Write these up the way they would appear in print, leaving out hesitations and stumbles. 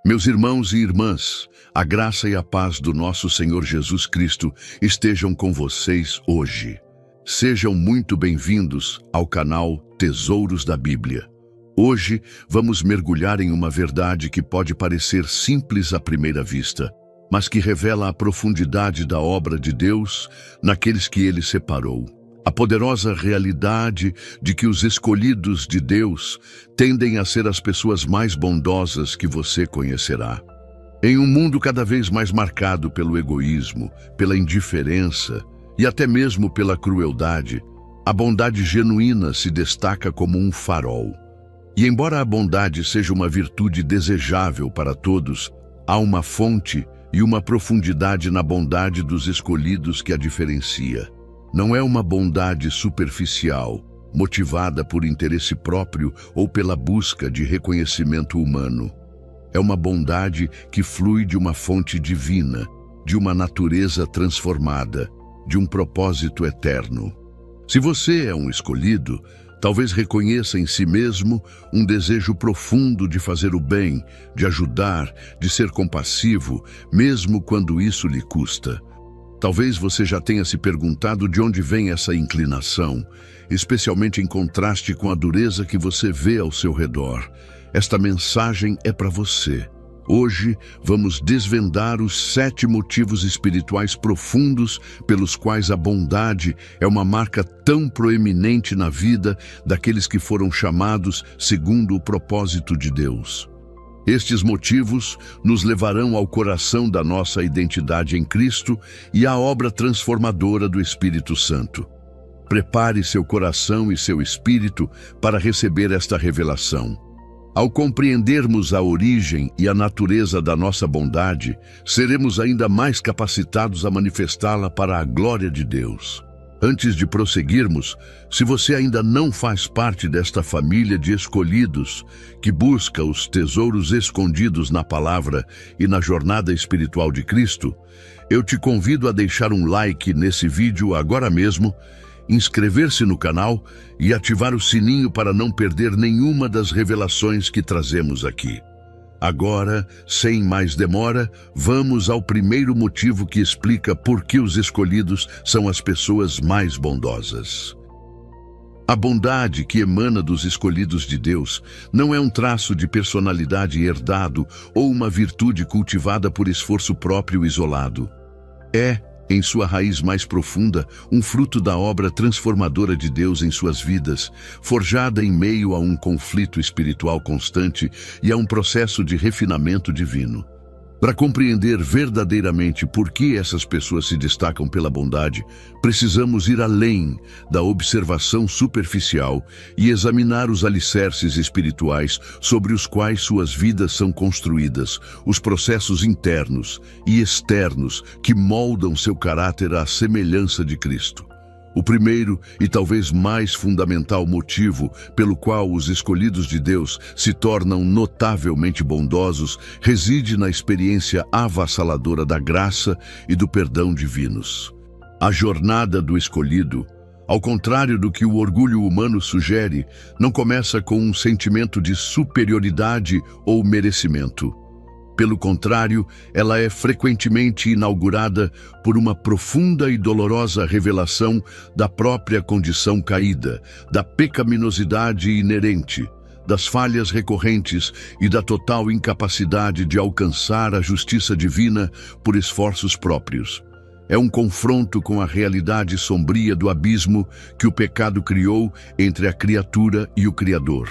Meus irmãos e irmãs, a graça e a paz do nosso Senhor Jesus Cristo estejam com vocês hoje. Sejam muito bem-vindos ao canal Tesouros da Bíblia. Hoje vamos mergulhar em uma verdade que pode parecer simples à primeira vista, mas que revela a profundidade da obra de Deus naqueles que Ele separou. A poderosa realidade de que os escolhidos de Deus tendem a ser as pessoas mais bondosas que você conhecerá. Em um mundo cada vez mais marcado pelo egoísmo, pela indiferença e até mesmo pela crueldade, a bondade genuína se destaca como um farol. E embora a bondade seja uma virtude desejável para todos, há uma fonte e uma profundidade na bondade dos escolhidos que a diferencia. Não é uma bondade superficial, motivada por interesse próprio ou pela busca de reconhecimento humano. É uma bondade que flui de uma fonte divina, de uma natureza transformada, de um propósito eterno. Se você é um escolhido, talvez reconheça em si mesmo um desejo profundo de fazer o bem, de ajudar, de ser compassivo, mesmo quando isso lhe custa. Talvez você já tenha se perguntado de onde vem essa inclinação, especialmente em contraste com a dureza que você vê ao seu redor. Esta mensagem é para você. Hoje vamos desvendar os 7 motivos espirituais profundos pelos quais a bondade é uma marca tão proeminente na vida daqueles que foram chamados segundo o propósito de Deus. Estes motivos nos levarão ao coração da nossa identidade em Cristo e à obra transformadora do Espírito Santo. Prepare seu coração e seu espírito para receber esta revelação. Ao compreendermos a origem e a natureza da nossa bondade, seremos ainda mais capacitados a manifestá-la para a glória de Deus. Antes de prosseguirmos, se você ainda não faz parte desta família de escolhidos que busca os tesouros escondidos na palavra e na jornada espiritual de Cristo, eu te convido a deixar um like nesse vídeo agora mesmo, inscrever-se no canal e ativar o sininho para não perder nenhuma das revelações que trazemos aqui. Agora, sem mais demora, vamos ao primeiro motivo que explica por que os escolhidos são as pessoas mais bondosas. A bondade que emana dos escolhidos de Deus não é um traço de personalidade herdado ou uma virtude cultivada por esforço próprio isolado. É, em sua raiz mais profunda, um fruto da obra transformadora de Deus em suas vidas, forjada em meio a um conflito espiritual constante e a um processo de refinamento divino. Para compreender verdadeiramente por que essas pessoas se destacam pela bondade, precisamos ir além da observação superficial e examinar os alicerces espirituais sobre os quais suas vidas são construídas, os processos internos e externos que moldam seu caráter à semelhança de Cristo. O primeiro e talvez mais fundamental motivo pelo qual os escolhidos de Deus se tornam notavelmente bondosos reside na experiência avassaladora da graça e do perdão divinos. A jornada do escolhido, ao contrário do que o orgulho humano sugere, não começa com um sentimento de superioridade ou merecimento. Pelo contrário, ela é frequentemente inaugurada por uma profunda e dolorosa revelação da própria condição caída, da pecaminosidade inerente, das falhas recorrentes e da total incapacidade de alcançar a justiça divina por esforços próprios. É um confronto com a realidade sombria do abismo que o pecado criou entre a criatura e o Criador.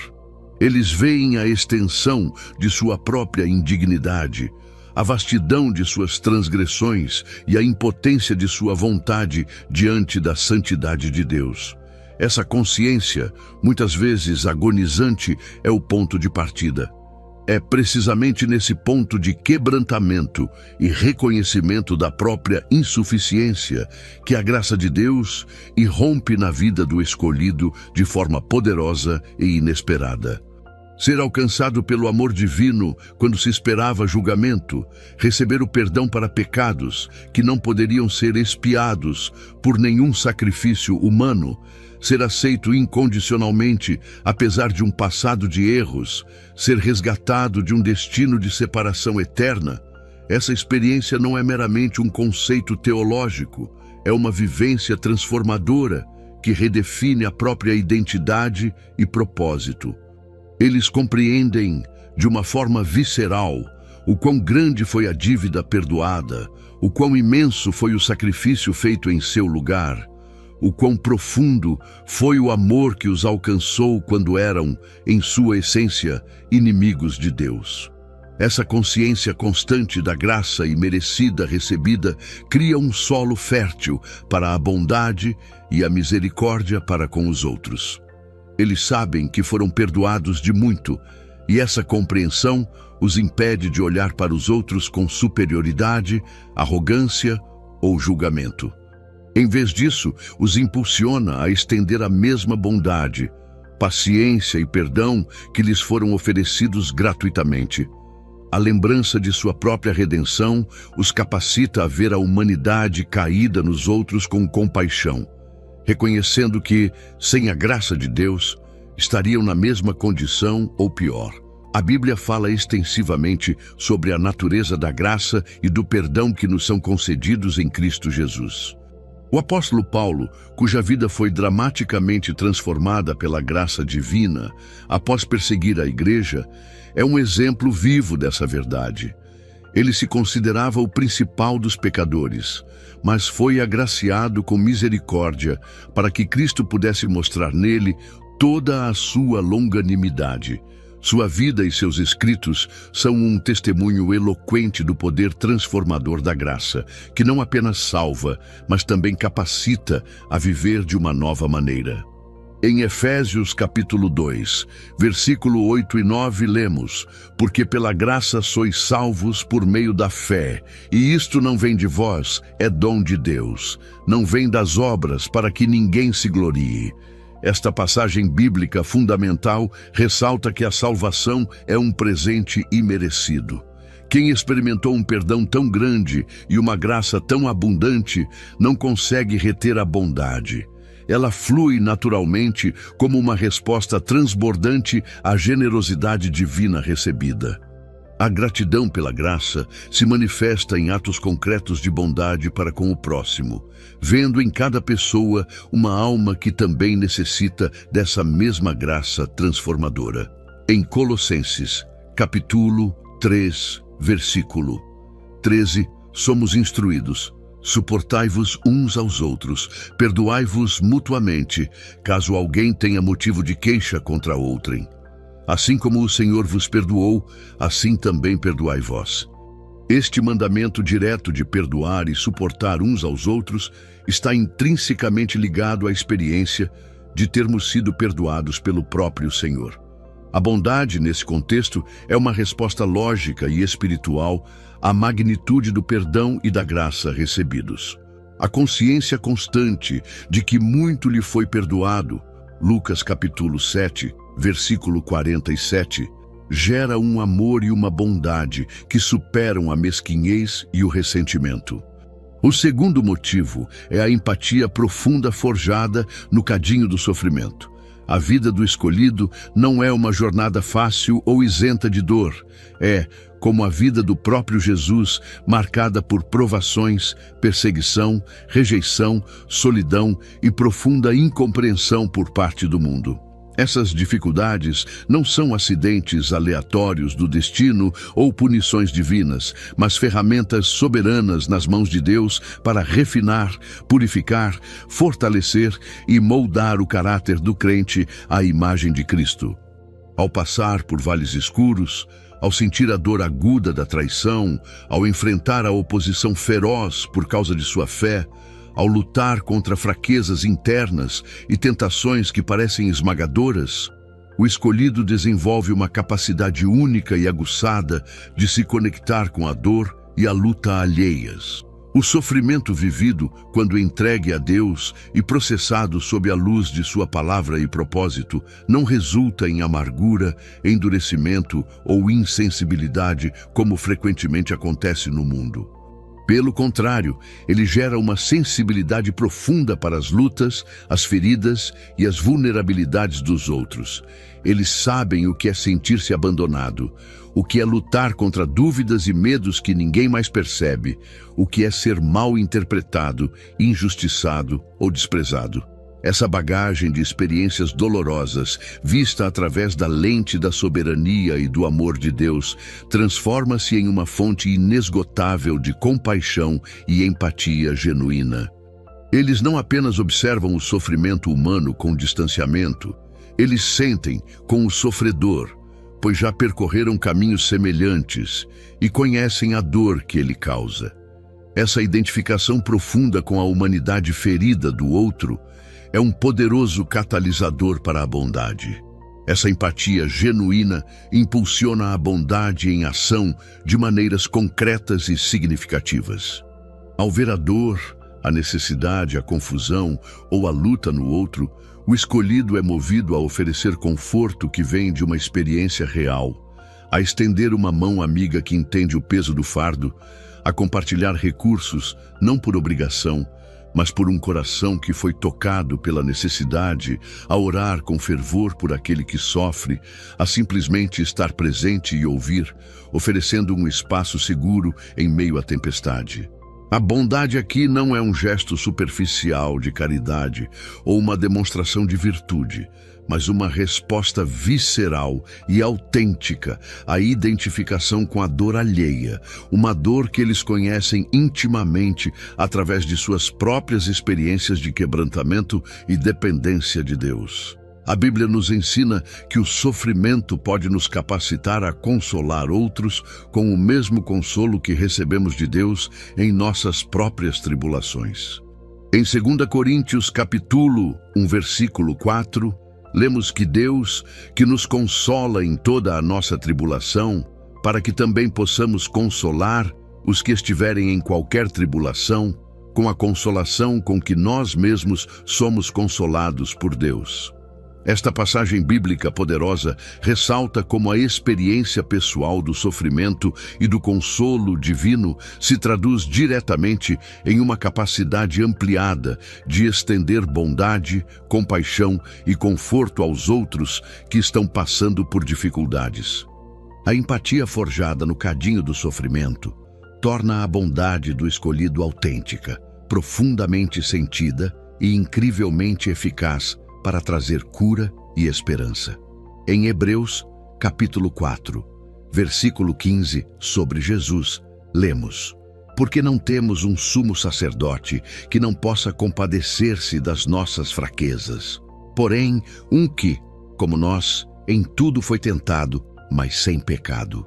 Eles veem a extensão de sua própria indignidade, a vastidão de suas transgressões e a impotência de sua vontade diante da santidade de Deus. Essa consciência, muitas vezes agonizante, é o ponto de partida. É precisamente nesse ponto de quebrantamento e reconhecimento da própria insuficiência que a graça de Deus irrompe na vida do escolhido de forma poderosa e inesperada. ser alcançado pelo amor divino quando se esperava julgamento, receber o perdão para pecados que não poderiam ser expiados por nenhum sacrifício humano, ser aceito incondicionalmente apesar de um passado de erros, ser resgatado de um destino de separação eterna. Essa experiência não é meramente um conceito teológico, é uma vivência transformadora que redefine a própria identidade e propósito. Eles compreendem, de uma forma visceral, o quão grande foi a dívida perdoada, o quão imenso foi o sacrifício feito em seu lugar, o quão profundo foi o amor que os alcançou quando eram, em sua essência, inimigos de Deus. Essa consciência constante da graça imerecida recebida cria um solo fértil para a bondade e a misericórdia para com os outros. Eles sabem que foram perdoados de muito, e essa compreensão os impede de olhar para os outros com superioridade, arrogância ou julgamento. Em vez disso, os impulsiona a estender a mesma bondade, paciência e perdão que lhes foram oferecidos gratuitamente. A lembrança de sua própria redenção os capacita a ver a humanidade caída nos outros com compaixão, reconhecendo que, sem a graça de Deus, estariam na mesma condição ou pior. A Bíblia fala extensivamente sobre a natureza da graça e do perdão que nos são concedidos em Cristo Jesus. O apóstolo Paulo, cuja vida foi dramaticamente transformada pela graça divina após perseguir a igreja, é um exemplo vivo dessa verdade. Ele se considerava o principal dos pecadores, mas foi agraciado com misericórdia para que Cristo pudesse mostrar nele toda a sua longanimidade. Sua vida e seus escritos são um testemunho eloquente do poder transformador da graça, que não apenas salva, mas também capacita a viver de uma nova maneira. Em Efésios capítulo 2, versículo 8 e 9 lemos: "Porque pela graça sois salvos por meio da fé, e isto não vem de vós, é dom de Deus. Não vem das obras para que ninguém se glorie." Esta passagem bíblica fundamental ressalta que a salvação é um presente imerecido. Quem experimentou um perdão tão grande e uma graça tão abundante não consegue reter a bondade. Ela flui naturalmente como uma resposta transbordante à generosidade divina recebida. A gratidão pela graça se manifesta em atos concretos de bondade para com o próximo, vendo em cada pessoa uma alma que também necessita dessa mesma graça transformadora. Em Colossenses, capítulo 3, versículo 13, somos instruídos: "Suportai-vos uns aos outros, perdoai-vos mutuamente, caso alguém tenha motivo de queixa contra outrem. Assim como o Senhor vos perdoou, assim também perdoai vós." Este mandamento direto de perdoar e suportar uns aos outros está intrinsecamente ligado à experiência de termos sido perdoados pelo próprio Senhor. A bondade, nesse contexto, é uma resposta lógica e espiritual à magnitude do perdão e da graça recebidos. A consciência constante de que muito lhe foi perdoado, Lucas capítulo 7, versículo 47, gera um amor e uma bondade que superam a mesquinhez e o ressentimento. O segundo motivo é a empatia profunda forjada no cadinho do sofrimento. A vida do escolhido não é uma jornada fácil ou isenta de dor. É, como a vida do próprio Jesus, marcada por provações, perseguição, rejeição, solidão e profunda incompreensão por parte do mundo. Essas dificuldades não são acidentes aleatórios do destino ou punições divinas, mas ferramentas soberanas nas mãos de Deus para refinar, purificar, fortalecer e moldar o caráter do crente à imagem de Cristo. Ao passar por vales escuros, ao sentir a dor aguda da traição, ao enfrentar a oposição feroz por causa de sua fé, ao lutar contra fraquezas internas e tentações que parecem esmagadoras, o escolhido desenvolve uma capacidade única e aguçada de se conectar com a dor e a luta alheias. O sofrimento vivido, quando entregue a Deus e processado sob a luz de sua palavra e propósito, não resulta em amargura, endurecimento ou insensibilidade, como frequentemente acontece no mundo. Pelo contrário, ele gera uma sensibilidade profunda para as lutas, as feridas e as vulnerabilidades dos outros. Eles sabem o que é sentir-se abandonado, o que é lutar contra dúvidas e medos que ninguém mais percebe, o que é ser mal interpretado, injustiçado ou desprezado. Essa bagagem de experiências dolorosas, vista através da lente da soberania e do amor de Deus, transforma-se em uma fonte inesgotável de compaixão e empatia genuína. Eles não apenas observam o sofrimento humano com distanciamento, eles sentem com o sofredor, pois já percorreram caminhos semelhantes e conhecem a dor que ele causa. Essa identificação profunda com a humanidade ferida do outro é um poderoso catalisador para a bondade. Essa empatia genuína impulsiona a bondade em ação de maneiras concretas e significativas. Ao ver a dor, a necessidade, a confusão ou a luta no outro, o escolhido é movido a oferecer conforto que vem de uma experiência real, a estender uma mão amiga que entende o peso do fardo, a compartilhar recursos, não por obrigação, mas por um coração que foi tocado pela necessidade, a orar com fervor por aquele que sofre, a simplesmente estar presente e ouvir, oferecendo um espaço seguro em meio à tempestade. A bondade aqui não é um gesto superficial de caridade ou uma demonstração de virtude, mas uma resposta visceral e autêntica à identificação com a dor alheia, uma dor que eles conhecem intimamente através de suas próprias experiências de quebrantamento e dependência de Deus. A Bíblia nos ensina que o sofrimento pode nos capacitar a consolar outros com o mesmo consolo que recebemos de Deus em nossas próprias tribulações. Em 2 Coríntios, capítulo 1, versículo 4, lemos que Deus, que nos consola em toda a nossa tribulação, para que também possamos consolar os que estiverem em qualquer tribulação, com a consolação com que nós mesmos somos consolados por Deus. Esta passagem bíblica poderosa ressalta como a experiência pessoal do sofrimento e do consolo divino se traduz diretamente em uma capacidade ampliada de estender bondade, compaixão e conforto aos outros que estão passando por dificuldades. A empatia forjada no cadinho do sofrimento torna a bondade do escolhido autêntica, profundamente sentida e incrivelmente eficaz para trazer cura e esperança. Em Hebreus, capítulo 4, versículo 15, sobre Jesus, lemos: Porque não temos um sumo sacerdote que não possa compadecer-se das nossas fraquezas, porém um que, como nós, em tudo foi tentado, mas sem pecado.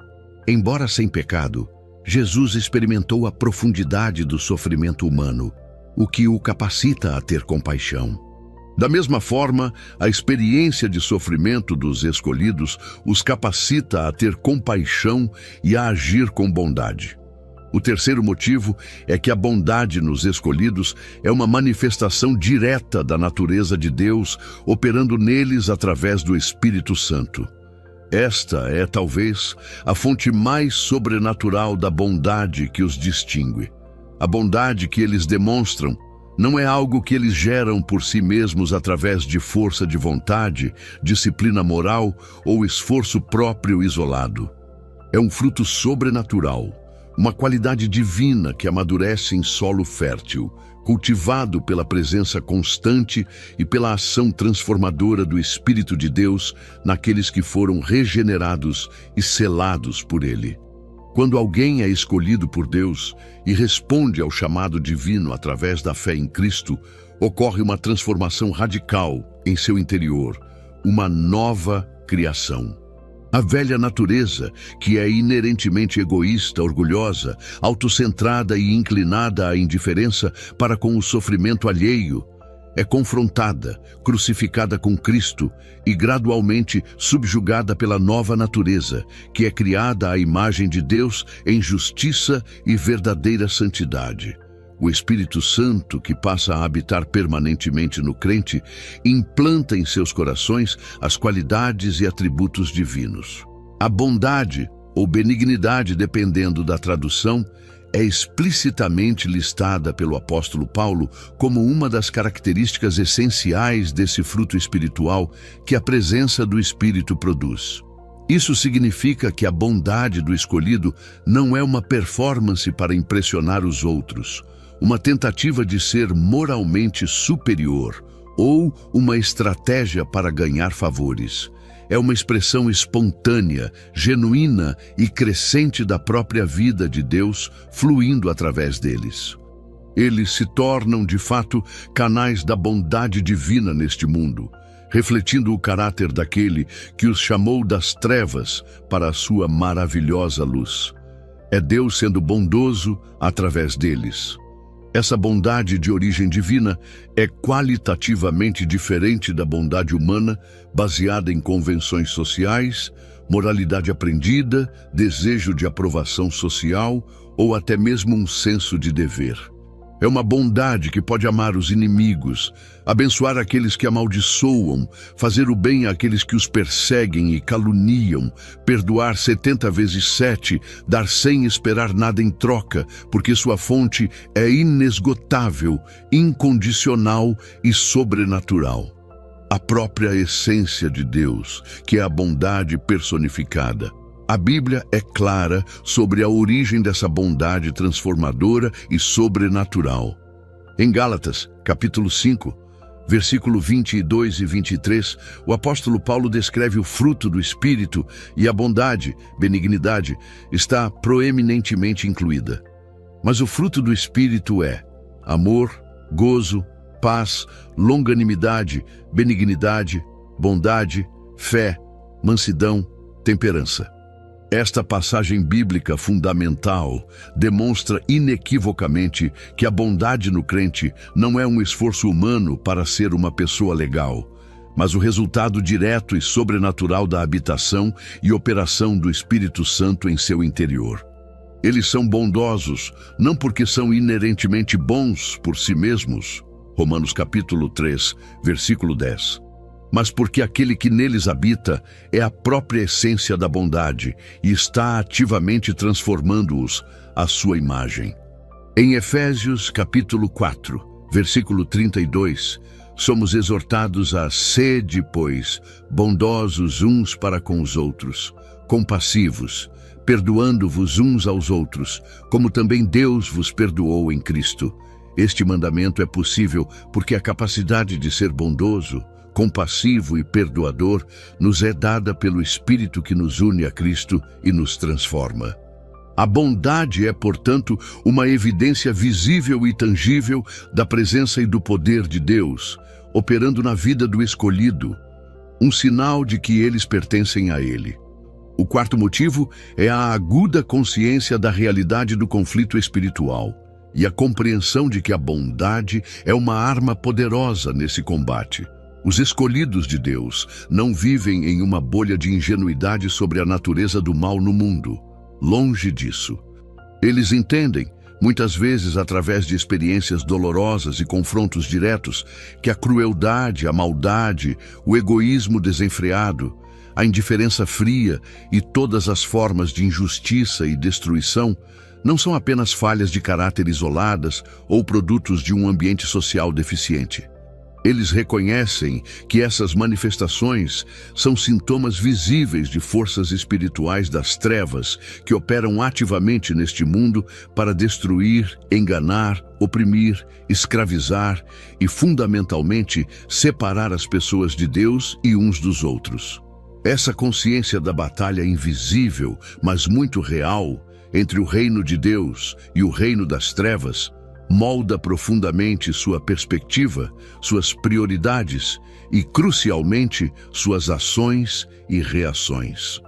Embora sem pecado, Jesus experimentou a profundidade do sofrimento humano, o que o capacita a ter compaixão. Da mesma forma, a experiência de sofrimento dos escolhidos os capacita a ter compaixão e a agir com bondade. O terceiro motivo é que a bondade nos escolhidos é uma manifestação direta da natureza de Deus, operando neles através do Espírito Santo. Esta é, talvez, a fonte mais sobrenatural da bondade que os distingue. A bondade que eles demonstram não é algo que eles geram por si mesmos através de força de vontade, disciplina moral ou esforço próprio isolado. É um fruto sobrenatural, uma qualidade divina que amadurece em solo fértil, cultivado pela presença constante e pela ação transformadora do Espírito de Deus naqueles que foram regenerados e selados por Ele. Quando alguém é escolhido por Deus e responde ao chamado divino através da fé em Cristo, ocorre uma transformação radical em seu interior, uma nova criação. A velha natureza, que é inerentemente egoísta, orgulhosa, autocentrada e inclinada à indiferença para com o sofrimento alheio, é confrontada, crucificada com Cristo e gradualmente subjugada pela nova natureza, que é criada à imagem de Deus em justiça e verdadeira santidade. O Espírito Santo, que passa a habitar permanentemente no crente, implanta em seus corações as qualidades e atributos divinos. A bondade, ou benignidade, dependendo da tradução, é explicitamente listada pelo apóstolo Paulo como uma das características essenciais desse fruto espiritual que a presença do Espírito produz. Isso significa que a bondade do escolhido não é uma performance para impressionar os outros, uma tentativa de ser moralmente superior ou uma estratégia para ganhar favores. É uma expressão espontânea, genuína e crescente da própria vida de Deus fluindo através deles. Eles se tornam, de fato, canais da bondade divina neste mundo, refletindo o caráter daquele que os chamou das trevas para a sua maravilhosa luz. É Deus sendo bondoso através deles. Essa bondade de origem divina é qualitativamente diferente da bondade humana, baseada em convenções sociais, moralidade aprendida, desejo de aprovação social ou até mesmo um senso de dever. É uma bondade que pode amar os inimigos, abençoar aqueles que amaldiçoam, fazer o bem àqueles que os perseguem e caluniam, perdoar 70 vezes 7, dar sem esperar nada em troca, porque sua fonte é inesgotável, incondicional e sobrenatural. A própria essência de Deus, que é a bondade personificada. A Bíblia é clara sobre a origem dessa bondade transformadora e sobrenatural. Em Gálatas, capítulo 5, versículo 22 e 23, o apóstolo Paulo descreve o fruto do Espírito e a bondade, benignidade, está proeminentemente incluída. Mas o fruto do Espírito é amor, gozo, paz, longanimidade, benignidade, bondade, fé, mansidão, temperança. Esta passagem bíblica fundamental demonstra inequivocamente que a bondade no crente não é um esforço humano para ser uma pessoa legal, mas o resultado direto e sobrenatural da habitação e operação do Espírito Santo em seu interior. Eles são bondosos, não porque são inerentemente bons por si mesmos, Romanos capítulo 3, versículo 10. Mas porque aquele que neles habita é a própria essência da bondade e está ativamente transformando-os à sua imagem. Em Efésios capítulo 4, versículo 32, somos exortados a sede, pois, bondosos uns para com os outros, compassivos, perdoando-vos uns aos outros, como também Deus vos perdoou em Cristo. Este mandamento é possível porque a capacidade de ser bondoso, compassivo e perdoador nos é dada pelo Espírito que nos une a Cristo e nos transforma. A bondade é, portanto, uma evidência visível e tangível da presença e do poder de Deus, operando na vida do escolhido, um sinal de que eles pertencem a Ele. O quarto motivo é a aguda consciência da realidade do conflito espiritual e a compreensão de que a bondade é uma arma poderosa nesse combate. Os escolhidos de Deus não vivem em uma bolha de ingenuidade sobre a natureza do mal no mundo. Longe disso. Eles entendem, muitas vezes através de experiências dolorosas e confrontos diretos, que a crueldade, a maldade, o egoísmo desenfreado, a indiferença fria e todas as formas de injustiça e destruição não são apenas falhas de caráter isoladas ou produtos de um ambiente social deficiente. Eles reconhecem que essas manifestações são sintomas visíveis de forças espirituais das trevas que operam ativamente neste mundo para destruir, enganar, oprimir, escravizar e, fundamentalmente, separar as pessoas de Deus e uns dos outros. Essa consciência da batalha invisível, mas muito real, entre o reino de Deus e o reino das trevas, molda profundamente sua perspectiva, suas prioridades e, crucialmente, suas ações e reações.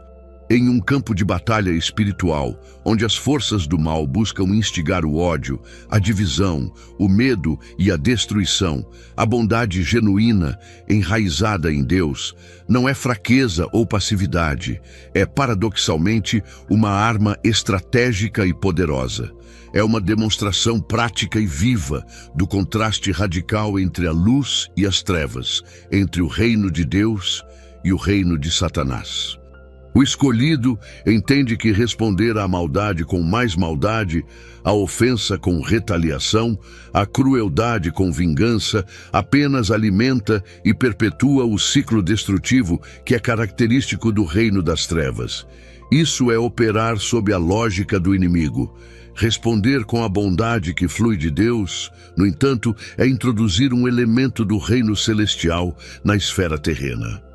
Em um campo de batalha espiritual, onde as forças do mal buscam instigar o ódio, a divisão, o medo e a destruição, a bondade genuína, enraizada em Deus, não é fraqueza ou passividade, é paradoxalmente uma arma estratégica e poderosa. É uma demonstração prática e viva do contraste radical entre a luz e as trevas, entre o reino de Deus e o reino de Satanás. O escolhido entende que responder à maldade com mais maldade, à ofensa com retaliação, à crueldade com vingança, apenas alimenta e perpetua o ciclo destrutivo que é característico do reino das trevas. Isso é operar sob a lógica do inimigo. Responder com a bondade que flui de Deus, no entanto, é introduzir um elemento do reino celestial na esfera terrena.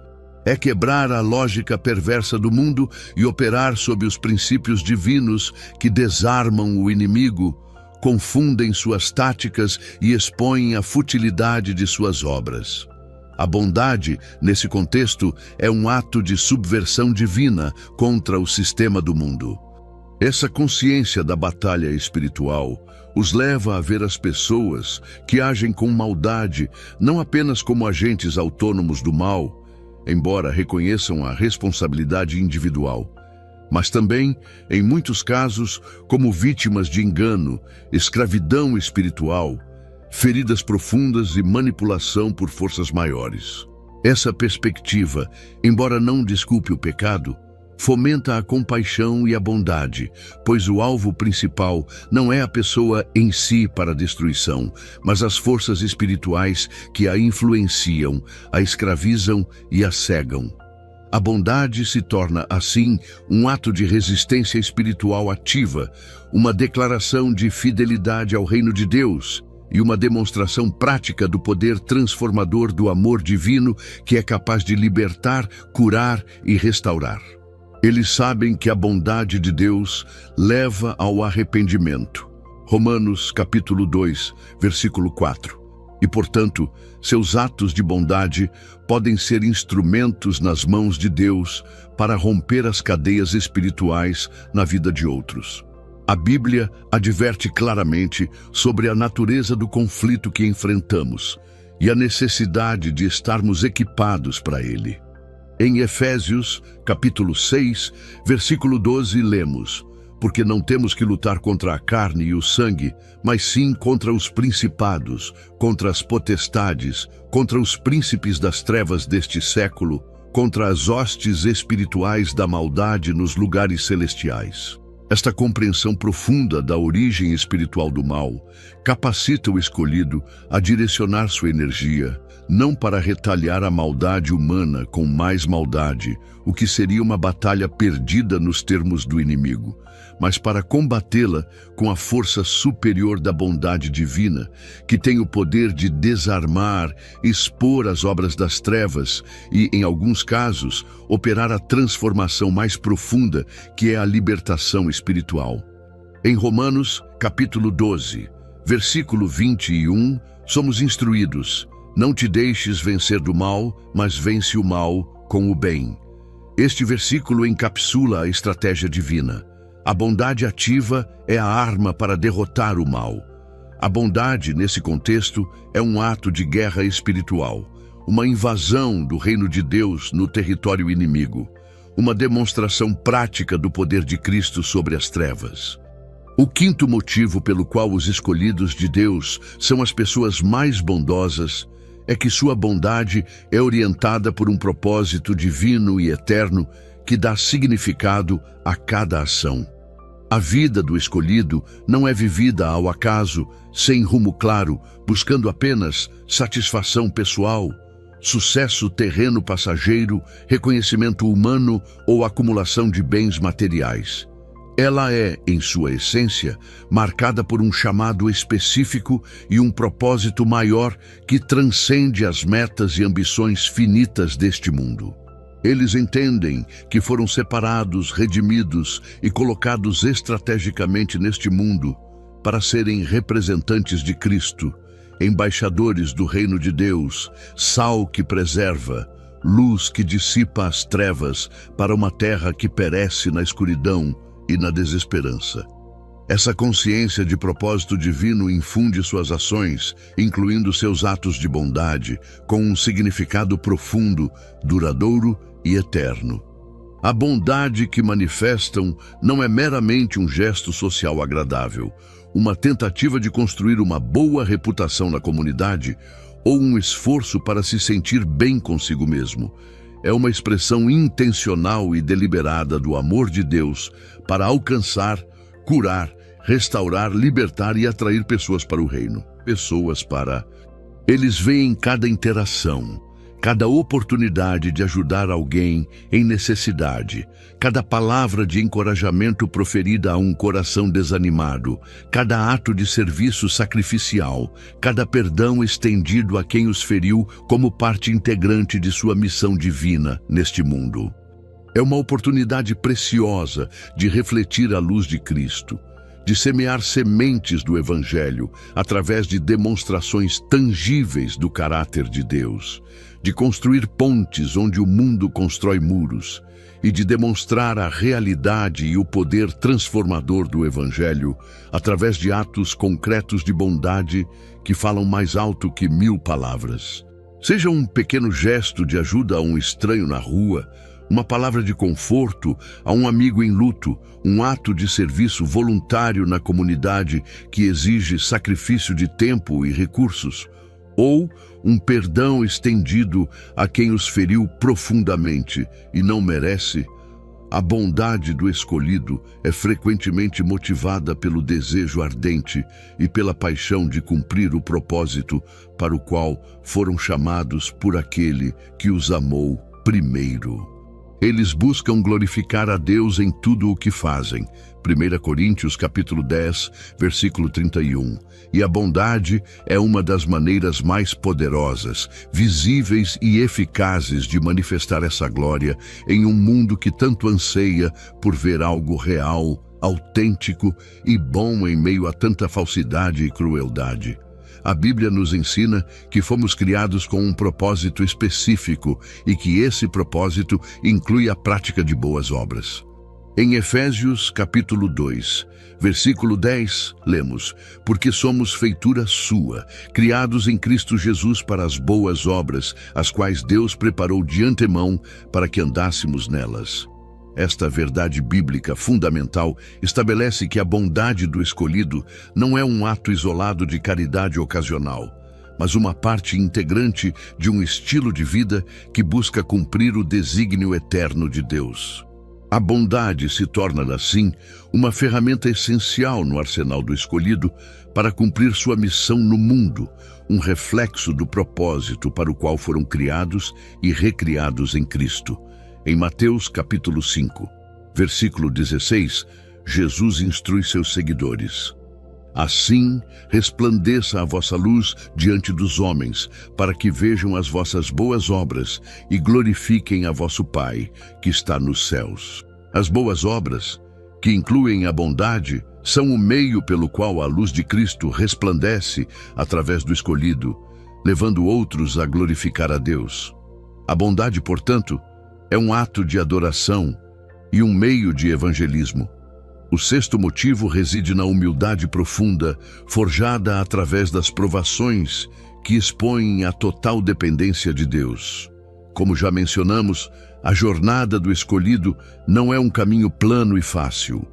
É quebrar a lógica perversa do mundo e operar sob os princípios divinos que desarmam o inimigo, confundem suas táticas e expõem a futilidade de suas obras. A bondade, nesse contexto, é um ato de subversão divina contra o sistema do mundo. Essa consciência da batalha espiritual os leva a ver as pessoas que agem com maldade não apenas como agentes autônomos do mal, embora reconheçam a responsabilidade individual, mas também, em muitos casos, como vítimas de engano, escravidão espiritual, feridas profundas e manipulação por forças maiores. Essa perspectiva, embora não desculpe o pecado, fomenta a compaixão e a bondade, pois o alvo principal não é a pessoa em si para a destruição, mas as forças espirituais que a influenciam, a escravizam e a cegam. A bondade se torna, assim, um ato de resistência espiritual ativa, uma declaração de fidelidade ao reino de Deus e uma demonstração prática do poder transformador do amor divino que é capaz de libertar, curar e restaurar. Eles sabem que a bondade de Deus leva ao arrependimento. Romanos capítulo 2, versículo 4. E, portanto, seus atos de bondade podem ser instrumentos nas mãos de Deus para romper as cadeias espirituais na vida de outros. A Bíblia adverte claramente sobre a natureza do conflito que enfrentamos e a necessidade de estarmos equipados para ele. Em Efésios, capítulo 6, versículo 12, lemos: porque não temos que lutar contra a carne e o sangue, mas sim contra os principados, contra as potestades, contra os príncipes das trevas deste século, contra as hostes espirituais da maldade nos lugares celestiais. Esta compreensão profunda da origem espiritual do mal capacita o escolhido a direcionar sua energia, não para retaliar a maldade humana com mais maldade, o que seria uma batalha perdida nos termos do inimigo, mas para combatê-la com a força superior da bondade divina, que tem o poder de desarmar, expor as obras das trevas e, em alguns casos, operar a transformação mais profunda, que é a libertação espiritual. Em Romanos, capítulo 12, versículo 21, somos instruídos: não te deixes vencer do mal, mas vence o mal com o bem. Este versículo encapsula a estratégia divina. A bondade ativa é a arma para derrotar o mal. A bondade, nesse contexto, é um ato de guerra espiritual, uma invasão do reino de Deus no território inimigo, uma demonstração prática do poder de Cristo sobre as trevas. O quinto motivo pelo qual os escolhidos de Deus são as pessoas mais bondosas é que sua bondade é orientada por um propósito divino e eterno que dá significado a cada ação. A vida do escolhido não é vivida ao acaso, sem rumo claro, buscando apenas satisfação pessoal, sucesso terreno passageiro, reconhecimento humano ou acumulação de bens materiais. Ela é, em sua essência, marcada por um chamado específico e um propósito maior que transcende as metas e ambições finitas deste mundo. Eles entendem que foram separados, redimidos e colocados estrategicamente neste mundo para serem representantes de Cristo, embaixadores do reino de Deus, sal que preserva, luz que dissipa as trevas para uma terra que perece na escuridão e na desesperança. Essa consciência de propósito divino infunde suas ações, incluindo seus atos de bondade, com um significado profundo, duradouro e eterno. A bondade que manifestam não é meramente um gesto social agradável, uma tentativa de construir uma boa reputação na comunidade ou um esforço para se sentir bem consigo mesmo. É uma expressão intencional e deliberada do amor de Deus para alcançar, curar, restaurar, libertar e atrair pessoas para o reino. Eles veem cada interação, cada oportunidade de ajudar alguém em necessidade, cada palavra de encorajamento proferida a um coração desanimado, cada ato de serviço sacrificial, cada perdão estendido a quem os feriu como parte integrante de sua missão divina neste mundo. É uma oportunidade preciosa de refletir a luz de Cristo, de semear sementes do Evangelho através de demonstrações tangíveis do caráter de Deus, de construir pontes onde o mundo constrói muros e de demonstrar a realidade e o poder transformador do Evangelho através de atos concretos de bondade que falam mais alto que 1000 palavras. Seja um pequeno gesto de ajuda a um estranho na rua, uma palavra de conforto a um amigo em luto, um ato de serviço voluntário na comunidade que exige sacrifício de tempo e recursos, ou um perdão estendido a quem os feriu profundamente e não merece. A bondade do escolhido é frequentemente motivada pelo desejo ardente e pela paixão de cumprir o propósito para o qual foram chamados por aquele que os amou primeiro. Eles buscam glorificar a Deus em tudo o que fazem. 1 Coríntios capítulo 10, versículo 31. E a bondade é uma das maneiras mais poderosas, visíveis e eficazes de manifestar essa glória em um mundo que tanto anseia por ver algo real, autêntico e bom em meio a tanta falsidade e crueldade. A Bíblia nos ensina que fomos criados com um propósito específico e que esse propósito inclui a prática de boas obras. Em Efésios, capítulo 2, versículo 10, lemos: Porque somos feitura sua, criados em Cristo Jesus para as boas obras, as quais Deus preparou de antemão para que andássemos nelas. Esta verdade bíblica fundamental estabelece que a bondade do escolhido não é um ato isolado de caridade ocasional, mas uma parte integrante de um estilo de vida que busca cumprir o desígnio eterno de Deus. A bondade se torna, assim, uma ferramenta essencial no arsenal do escolhido para cumprir sua missão no mundo, um reflexo do propósito para o qual foram criados e recriados em Cristo. Em Mateus capítulo 5, versículo 16, Jesus instrui seus seguidores: Assim resplandeça a vossa luz diante dos homens, para que vejam as vossas boas obras e glorifiquem a vosso Pai, que está nos céus. As boas obras, que incluem a bondade, são o meio pelo qual a luz de Cristo resplandece através do escolhido, levando outros a glorificar a Deus. A bondade, portanto, é um ato de adoração e um meio de evangelismo. O sexto motivo reside na humildade profunda, forjada através das provações que expõem a total dependência de Deus. Como já mencionamos, a jornada do escolhido não é um caminho plano e fácil.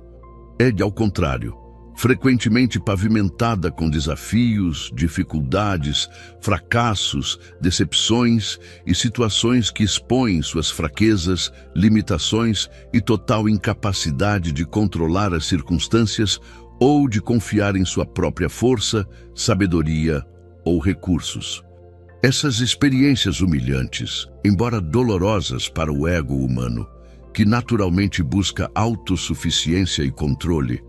É, ao contrário, frequentemente pavimentada com desafios, dificuldades, fracassos, decepções e situações que expõem suas fraquezas, limitações e total incapacidade de controlar as circunstâncias ou de confiar em sua própria força, sabedoria ou recursos. Essas experiências humilhantes, embora dolorosas para o ego humano, que naturalmente busca autossuficiência e controle,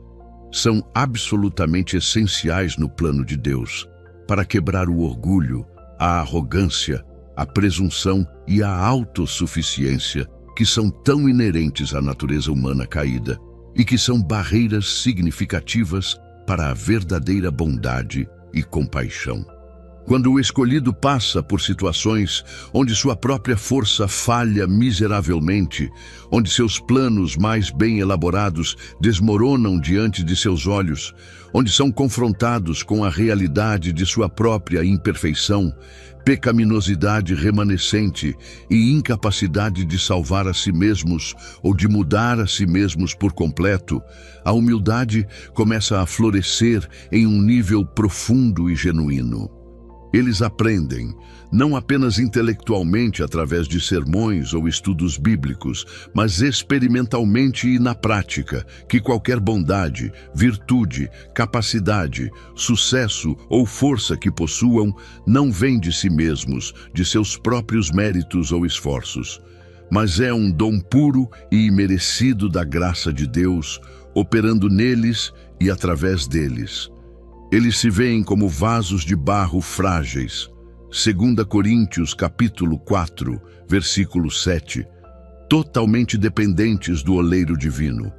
são absolutamente essenciais no plano de Deus para quebrar o orgulho, a arrogância, a presunção e a autossuficiência que são tão inerentes à natureza humana caída e que são barreiras significativas para a verdadeira bondade e compaixão. Quando o escolhido passa por situações onde sua própria força falha miseravelmente, onde seus planos mais bem elaborados desmoronam diante de seus olhos, onde são confrontados com a realidade de sua própria imperfeição, pecaminosidade remanescente e incapacidade de salvar a si mesmos ou de mudar a si mesmos por completo, a humildade começa a florescer em um nível profundo e genuíno. Eles aprendem, não apenas intelectualmente através de sermões ou estudos bíblicos, mas experimentalmente e na prática, que qualquer bondade, virtude, capacidade, sucesso ou força que possuam não vem de si mesmos, de seus próprios méritos ou esforços, mas é um dom puro e imerecido da graça de Deus, operando neles e através deles. Eles se veem como vasos de barro frágeis. 2 Coríntios capítulo 4, versículo 7. Totalmente dependentes do oleiro divino.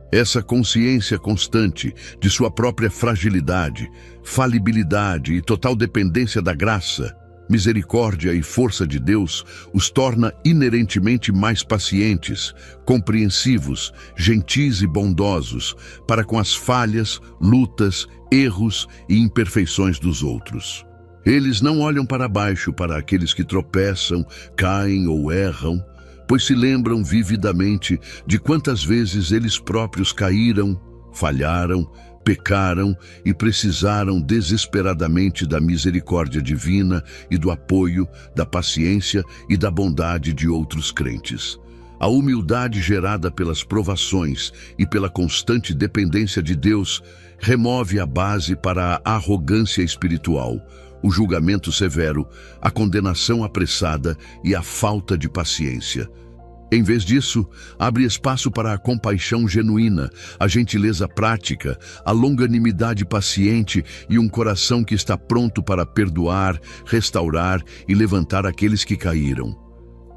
Essa consciência constante de sua própria fragilidade, falibilidade e total dependência da graça, misericórdia e força de Deus os torna inerentemente mais pacientes, compreensivos, gentis e bondosos para com as falhas, lutas, erros e imperfeições dos outros. Eles não olham para baixo para aqueles que tropeçam, caem ou erram, pois se lembram vividamente de quantas vezes eles próprios caíram, falharam, pecaram e precisaram desesperadamente da misericórdia divina e do apoio, da paciência e da bondade de outros crentes. A humildade gerada pelas provações e pela constante dependência de Deus remove a base para a arrogância espiritual, o julgamento severo, a condenação apressada e a falta de paciência. Em vez disso, abre espaço para a compaixão genuína, a gentileza prática, a longanimidade paciente e um coração que está pronto para perdoar, restaurar e levantar aqueles que caíram.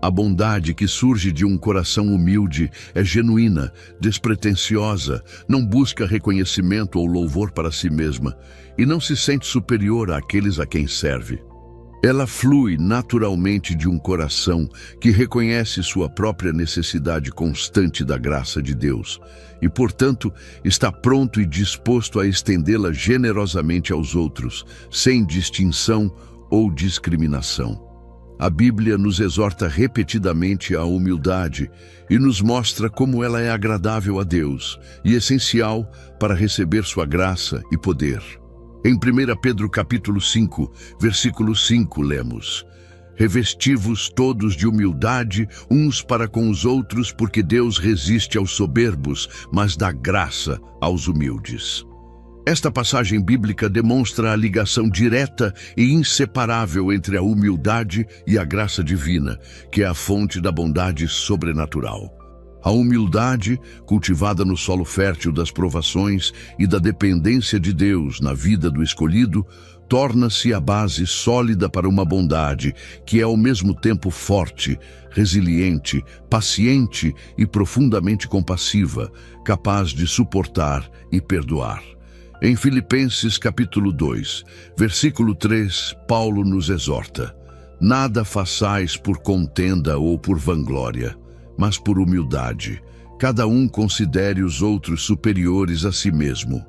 A bondade que surge de um coração humilde é genuína, despretensiosa, não busca reconhecimento ou louvor para si mesma e não se sente superior àqueles a quem serve. Ela flui naturalmente de um coração que reconhece sua própria necessidade constante da graça de Deus e, portanto, está pronto e disposto a estendê-la generosamente aos outros, sem distinção ou discriminação. A Bíblia nos exorta repetidamente à humildade e nos mostra como ela é agradável a Deus e essencial para receber sua graça e poder. Em 1 Pedro capítulo 5, versículo 5, lemos: Revesti-vos todos de humildade uns para com os outros, porque Deus resiste aos soberbos, mas dá graça aos humildes. Esta passagem bíblica demonstra a ligação direta e inseparável entre a humildade e a graça divina, que é a fonte da bondade sobrenatural. A humildade, cultivada no solo fértil das provações e da dependência de Deus na vida do escolhido, torna-se a base sólida para uma bondade que é ao mesmo tempo forte, resiliente, paciente e profundamente compassiva, capaz de suportar e perdoar. Em Filipenses capítulo 2, versículo 3, Paulo nos exorta: Nada façais por contenda ou por vanglória, mas por humildade. Cada um considere os outros superiores a si mesmo.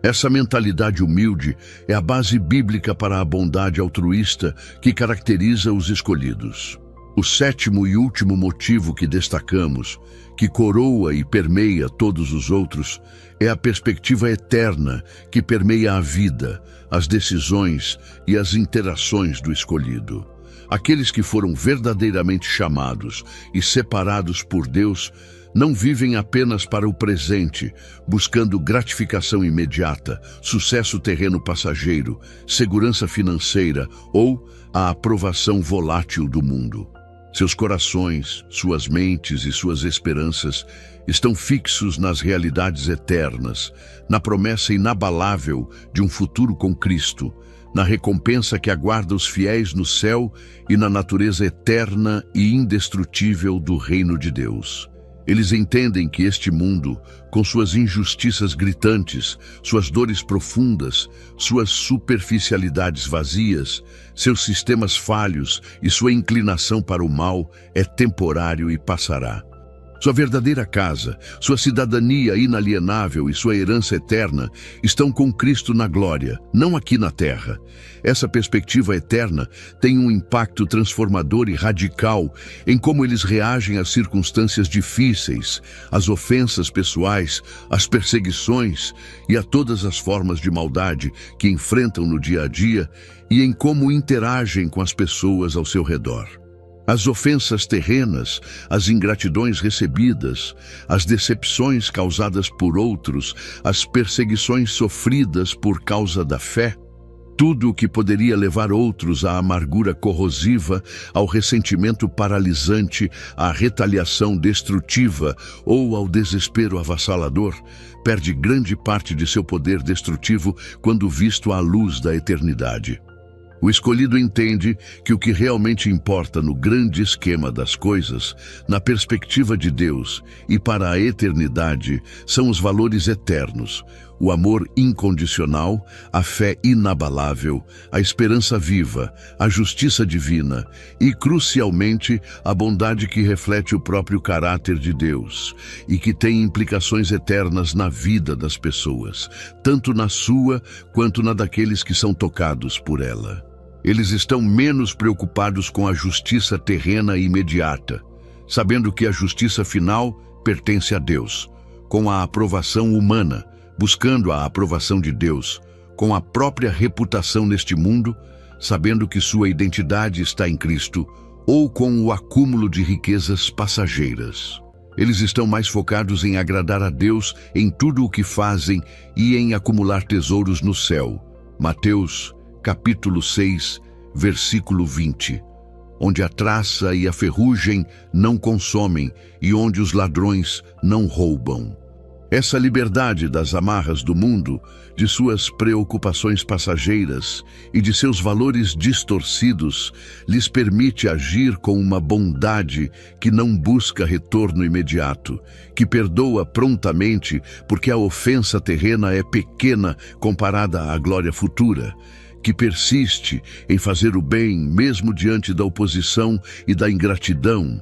Essa mentalidade humilde é a base bíblica para a bondade altruísta que caracteriza os escolhidos. O sétimo e último motivo que destacamos, que coroa e permeia todos os outros, é a perspectiva eterna que permeia a vida, as decisões e as interações do escolhido. Aqueles que foram verdadeiramente chamados e separados por Deus não vivem apenas para o presente, buscando gratificação imediata, sucesso terreno passageiro, segurança financeira ou a aprovação volátil do mundo. Seus corações, suas mentes e suas esperanças estão fixos nas realidades eternas, na promessa inabalável de um futuro com Cristo, na recompensa que aguarda os fiéis no céu e na natureza eterna e indestrutível do reino de Deus. Eles entendem que este mundo, com suas injustiças gritantes, suas dores profundas, suas superficialidades vazias, seus sistemas falhos e sua inclinação para o mal, é temporário e passará. Sua verdadeira casa, sua cidadania inalienável e sua herança eterna estão com Cristo na glória, não aqui na terra. Essa perspectiva eterna tem um impacto transformador e radical em como eles reagem às circunstâncias difíceis, às ofensas pessoais, às perseguições e a todas as formas de maldade que enfrentam no dia a dia e em como interagem com as pessoas ao seu redor. As ofensas terrenas, as ingratidões recebidas, as decepções causadas por outros, as perseguições sofridas por causa da fé, tudo o que poderia levar outros à amargura corrosiva, ao ressentimento paralisante, à retaliação destrutiva ou ao desespero avassalador, perde grande parte de seu poder destrutivo quando visto à luz da eternidade. O escolhido entende que o que realmente importa no grande esquema das coisas, na perspectiva de Deus e para a eternidade, são os valores eternos, o amor incondicional, a fé inabalável, a esperança viva, a justiça divina e, crucialmente, a bondade que reflete o próprio caráter de Deus e que tem implicações eternas na vida das pessoas, tanto na sua quanto na daqueles que são tocados por ela. Eles estão menos preocupados com a justiça terrena e imediata, sabendo que a justiça final pertence a Deus, com a aprovação humana, buscando a aprovação de Deus, com a própria reputação neste mundo, sabendo que sua identidade está em Cristo, ou com o acúmulo de riquezas passageiras. Eles estão mais focados em agradar a Deus em tudo o que fazem e em acumular tesouros no céu. Mateus, capítulo 6, versículo 20, onde a traça e a ferrugem não consomem e onde os ladrões não roubam. Essa liberdade das amarras do mundo, de suas preocupações passageiras e de seus valores distorcidos, lhes permite agir com uma bondade que não busca retorno imediato, que perdoa prontamente porque a ofensa terrena é pequena comparada à glória futura, que persiste em fazer o bem mesmo diante da oposição e da ingratidão,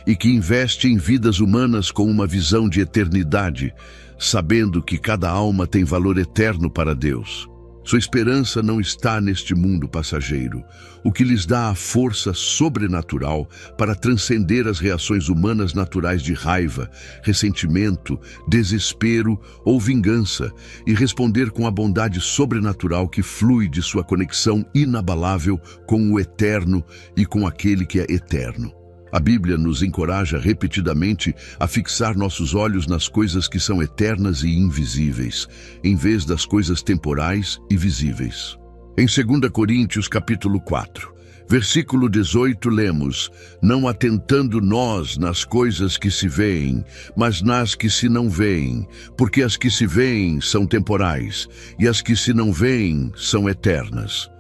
e que investe em vidas humanas com uma visão de eternidade, sabendo que cada alma tem valor eterno para Deus. Sua esperança não está neste mundo passageiro, o que lhes dá a força sobrenatural para transcender as reações humanas naturais de raiva, ressentimento, desespero ou vingança e responder com a bondade sobrenatural que flui de sua conexão inabalável com o eterno e com aquele que é eterno. A Bíblia nos encoraja repetidamente a fixar nossos olhos nas coisas que são eternas e invisíveis, em vez das coisas temporais e visíveis. Em 2 Coríntios capítulo 4, versículo 18, lemos: não atentando nós nas coisas que se veem, mas nas que se não veem, porque as que se veem são temporais, e as que se não veem são eternas.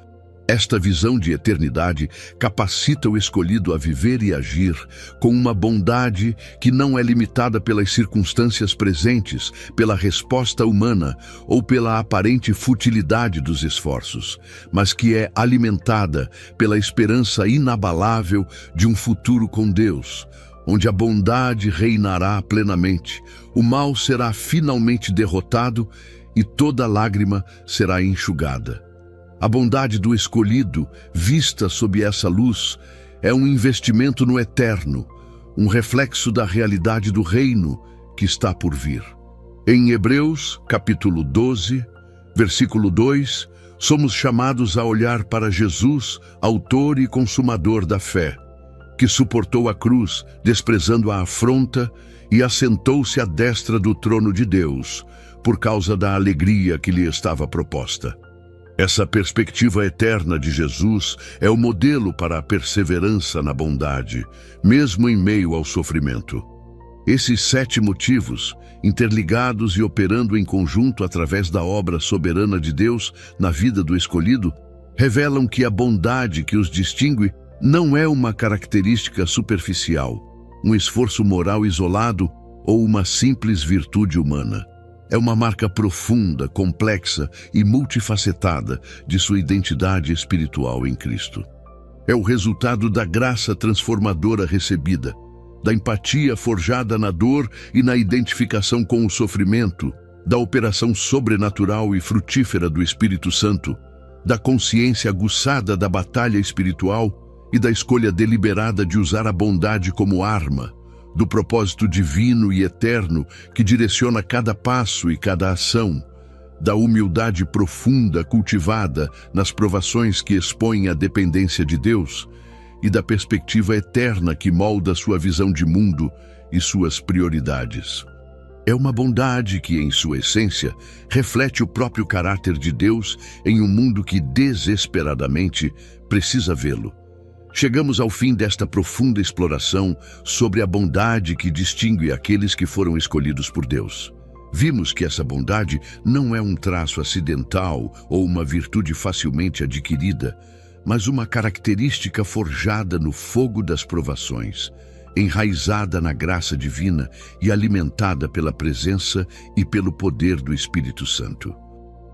Esta visão de eternidade capacita o escolhido a viver e agir com uma bondade que não é limitada pelas circunstâncias presentes, pela resposta humana ou pela aparente futilidade dos esforços, mas que é alimentada pela esperança inabalável de um futuro com Deus, onde a bondade reinará plenamente, o mal será finalmente derrotado e toda lágrima será enxugada. A bondade do escolhido, vista sob essa luz, é um investimento no eterno, um reflexo da realidade do reino que está por vir. Em Hebreus, capítulo 12, versículo 2, somos chamados a olhar para Jesus, autor e consumador da fé, que suportou a cruz, desprezando a afronta, e assentou-se à destra do trono de Deus, por causa da alegria que lhe estava proposta. Essa perspectiva eterna de Jesus é o modelo para a perseverança na bondade, mesmo em meio ao sofrimento. Esses 7 motivos, interligados e operando em conjunto através da obra soberana de Deus na vida do escolhido, revelam que a bondade que os distingue não é uma característica superficial, um esforço moral isolado ou uma simples virtude humana. É uma marca profunda, complexa e multifacetada de sua identidade espiritual em Cristo. É o resultado da graça transformadora recebida, da empatia forjada na dor e na identificação com o sofrimento, da operação sobrenatural e frutífera do Espírito Santo, da consciência aguçada da batalha espiritual e da escolha deliberada de usar a bondade como arma, do propósito divino e eterno que direciona cada passo e cada ação, da humildade profunda cultivada nas provações que expõem a dependência de Deus e da perspectiva eterna que molda sua visão de mundo e suas prioridades. É uma bondade que, em sua essência, reflete o próprio caráter de Deus em um mundo que desesperadamente precisa vê-lo. Chegamos ao fim desta profunda exploração sobre a bondade que distingue aqueles que foram escolhidos por Deus. Vimos que essa bondade não é um traço acidental ou uma virtude facilmente adquirida, mas uma característica forjada no fogo das provações, enraizada na graça divina e alimentada pela presença e pelo poder do Espírito Santo.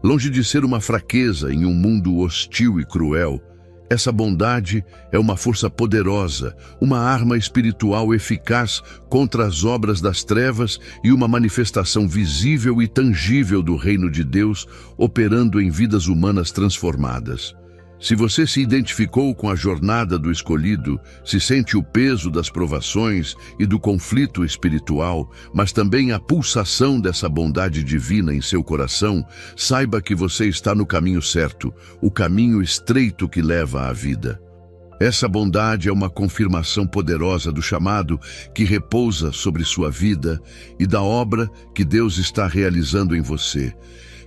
Longe de ser uma fraqueza em um mundo hostil e cruel, essa bondade é uma força poderosa, uma arma espiritual eficaz contra as obras das trevas e uma manifestação visível e tangível do reino de Deus operando em vidas humanas transformadas. Se você se identificou com a jornada do escolhido, se sente o peso das provações e do conflito espiritual, mas também a pulsação dessa bondade divina em seu coração, saiba que você está no caminho certo, o caminho estreito que leva à vida. Essa bondade é uma confirmação poderosa do chamado que repousa sobre sua vida e da obra que Deus está realizando em você.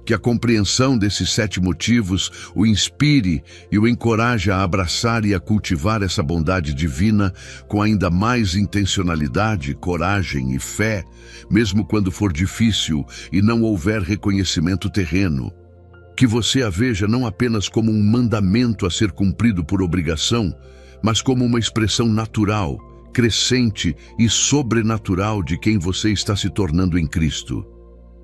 Que a compreensão desses 7 motivos o inspire e o encoraje a abraçar e a cultivar essa bondade divina com ainda mais intencionalidade, coragem e fé, mesmo quando for difícil e não houver reconhecimento terreno. Que você a veja não apenas como um mandamento a ser cumprido por obrigação, mas como uma expressão natural, crescente e sobrenatural de quem você está se tornando em Cristo.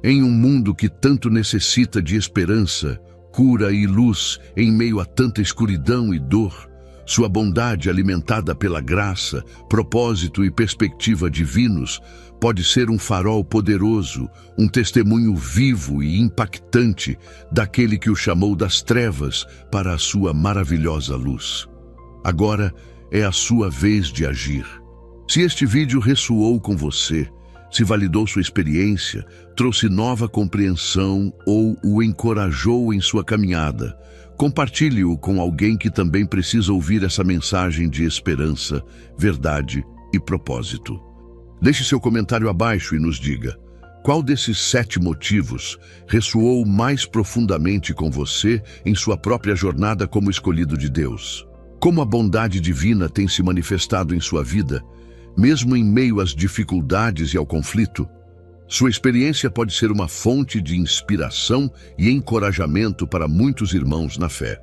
Em um mundo que tanto necessita de esperança, cura e luz em meio a tanta escuridão e dor, sua bondade alimentada pela graça, propósito e perspectiva divinos pode ser um farol poderoso, um testemunho vivo e impactante daquele que o chamou das trevas para a sua maravilhosa luz. Agora é a sua vez de agir. Se este vídeo ressoou com você, se validou sua experiência, trouxe nova compreensão ou o encorajou em sua caminhada, compartilhe-o com alguém que também precisa ouvir essa mensagem de esperança, verdade e propósito. Deixe seu comentário abaixo e nos diga: qual desses 7 motivos ressoou mais profundamente com você em sua própria jornada como escolhido de Deus? Como a bondade divina tem se manifestado em sua vida, mesmo em meio às dificuldades e ao conflito? Sua experiência pode ser uma fonte de inspiração e encorajamento para muitos irmãos na fé.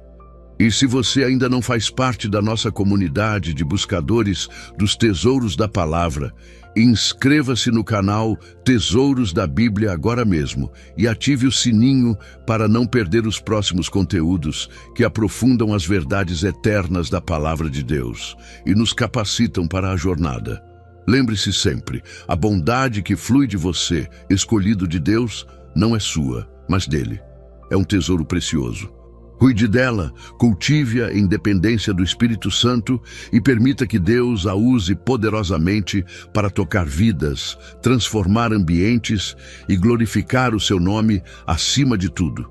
E se você ainda não faz parte da nossa comunidade de buscadores dos tesouros da palavra, inscreva-se no canal Tesouros da Bíblia agora mesmo e ative o sininho para não perder os próximos conteúdos que aprofundam as verdades eternas da palavra de Deus e nos capacitam para a jornada. Lembre-se sempre, a bondade que flui de você, escolhido de Deus, não é sua, mas dele. É um tesouro precioso. Cuide dela, cultive-a em dependência do Espírito Santo e permita que Deus a use poderosamente para tocar vidas, transformar ambientes e glorificar o seu nome acima de tudo.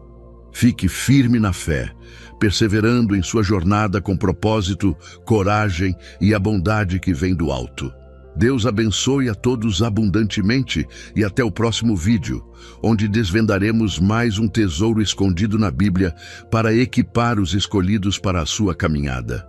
Fique firme na fé, perseverando em sua jornada com propósito, coragem e a bondade que vem do alto. Deus abençoe a todos abundantemente e até o próximo vídeo, onde desvendaremos mais um tesouro escondido na Bíblia para equipar os escolhidos para a sua caminhada.